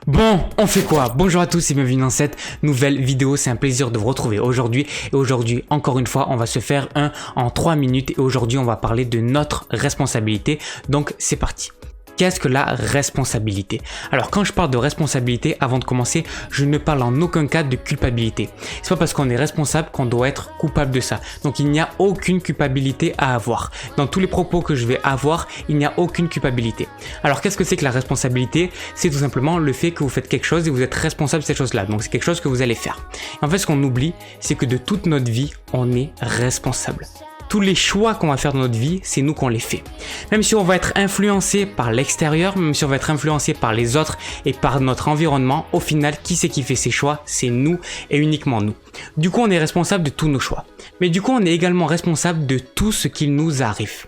Bon, on fait quoi? Bonjour à tous et bienvenue dans cette nouvelle vidéo, c'est un plaisir de vous retrouver aujourd'hui. Et aujourd'hui, encore une fois, on va se faire un en 3 minutes et aujourd'hui, on va parler de notre responsabilité. Donc, c'est parti. Qu'est-ce que la responsabilité? Alors quand je parle de responsabilité, avant de commencer, je ne parle en aucun cas de culpabilité. C'est pas parce qu'on est responsable qu'on doit être coupable de ça. Donc il n'y a aucune culpabilité à avoir. Dans tous les propos que je vais avoir, il n'y a aucune culpabilité. Alors qu'est-ce que c'est que la responsabilité? C'est tout simplement le fait que vous faites quelque chose et vous êtes responsable de cette chose-là. Donc c'est quelque chose que vous allez faire. En fait, ce qu'on oublie, c'est que de toute notre vie, on est responsable. Tous les choix qu'on va faire dans notre vie, c'est nous qu'on les fait. Même si on va être influencé par l'extérieur, même si on va être influencé par les autres et par notre environnement, au final, qui c'est qui fait ces choix? C'est nous et uniquement nous. Du coup, on est responsable de tous nos choix. Mais du coup, on est également responsable de tout ce qui nous arrive.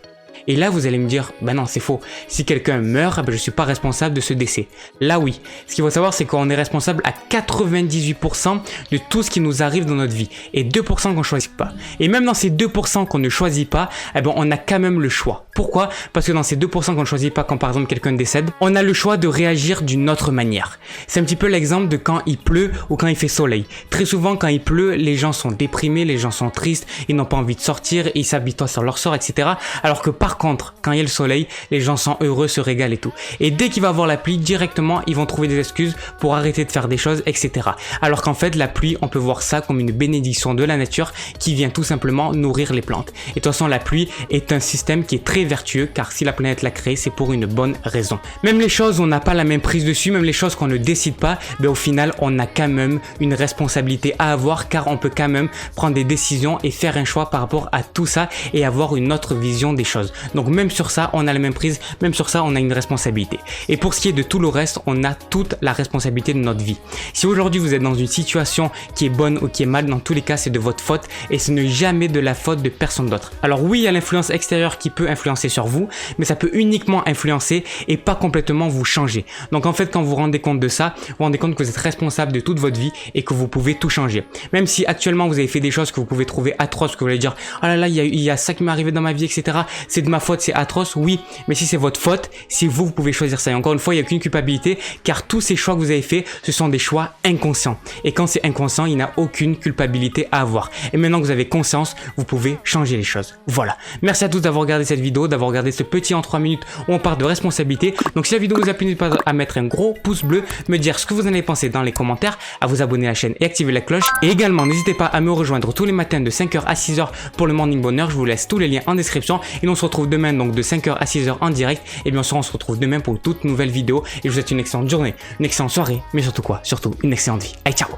Et là, vous allez me dire, ben non, c'est faux. Si quelqu'un meurt, ben je ne suis pas responsable de ce décès. Là, oui. Ce qu'il faut savoir, c'est qu'on est responsable à 98% de tout ce qui nous arrive dans notre vie. Et 2% qu'on ne choisit pas. Et même dans ces 2% qu'on ne choisit pas, eh ben, on a quand même le choix. Pourquoi? Parce que dans ces 2% qu'on ne choisit pas, quand par exemple quelqu'un décède, on a le choix de réagir d'une autre manière. C'est un petit peu l'exemple de quand il pleut ou quand il fait soleil. Très souvent, quand il pleut, les gens sont déprimés, les gens sont tristes, ils n'ont pas envie de sortir, ils s'habituent sur leur sort, etc. Alors que par contre, quand il y a le soleil, les gens sont heureux, se régalent et tout. Et dès qu'il va avoir la pluie, directement, ils vont trouver des excuses pour arrêter de faire des choses, etc. Alors qu'en fait, la pluie, on peut voir ça comme une bénédiction de la nature qui vient tout simplement nourrir les plantes. Et de toute façon, la pluie est un système qui est très vertueux, car si la planète l'a créé, c'est pour une bonne raison. Même les choses où on n'a pas la même prise dessus, même les choses qu'on ne décide pas, ben au final, on a quand même une responsabilité à avoir, car on peut quand même prendre des décisions et faire un choix par rapport à tout ça et avoir une autre vision des choses. Donc même sur ça, on a la même prise, même sur ça, on a une responsabilité. Et pour ce qui est de tout le reste, on a toute la responsabilité de notre vie. Si aujourd'hui vous êtes dans une situation qui est bonne ou qui est mal, dans tous les cas, c'est de votre faute et ce n'est jamais de la faute de personne d'autre. Alors oui, il y a l'influence extérieure qui peut influencer sur vous, mais ça peut uniquement influencer et pas complètement vous changer. Donc en fait, quand vous vous rendez compte de ça, vous vous rendez compte que vous êtes responsable de toute votre vie et que vous pouvez tout changer. Même si actuellement vous avez fait des choses que vous pouvez trouver atroces, que vous allez dire « Oh là là, il y a ça qui m'est arrivé dans ma vie, etc. C'est de ma faute, c'est atroce. » Oui, mais si c'est votre faute, c'est vous pouvez choisir ça. Et encore une fois, il n'y a aucune culpabilité car tous ces choix que vous avez faits, ce sont des choix inconscients. Et quand c'est inconscient, il n'y a aucune culpabilité à avoir. Et maintenant que vous avez conscience, vous pouvez changer les choses. Voilà. Merci à tous d'avoir regardé cette vidéo, d'avoir regardé ce petit en 3 minutes où on parle de responsabilité. Donc si la vidéo vous a plu, n'hésitez pas à mettre un gros pouce bleu, me dire ce que vous en avez pensé dans les commentaires, à vous abonner à la chaîne et activer la cloche. Et également, n'hésitez pas à me rejoindre tous les matins de 5h à 6h pour le Morning Bonheur. Je vous laisse tous les liens en description. Et on se retrouve demain donc de 5h à 6h en direct. Et bien sûr, on se retrouve demain pour une toute nouvelle vidéo. Et je vous souhaite une excellente journée, une excellente soirée, mais surtout quoi? Surtout une excellente vie. Allez, ciao!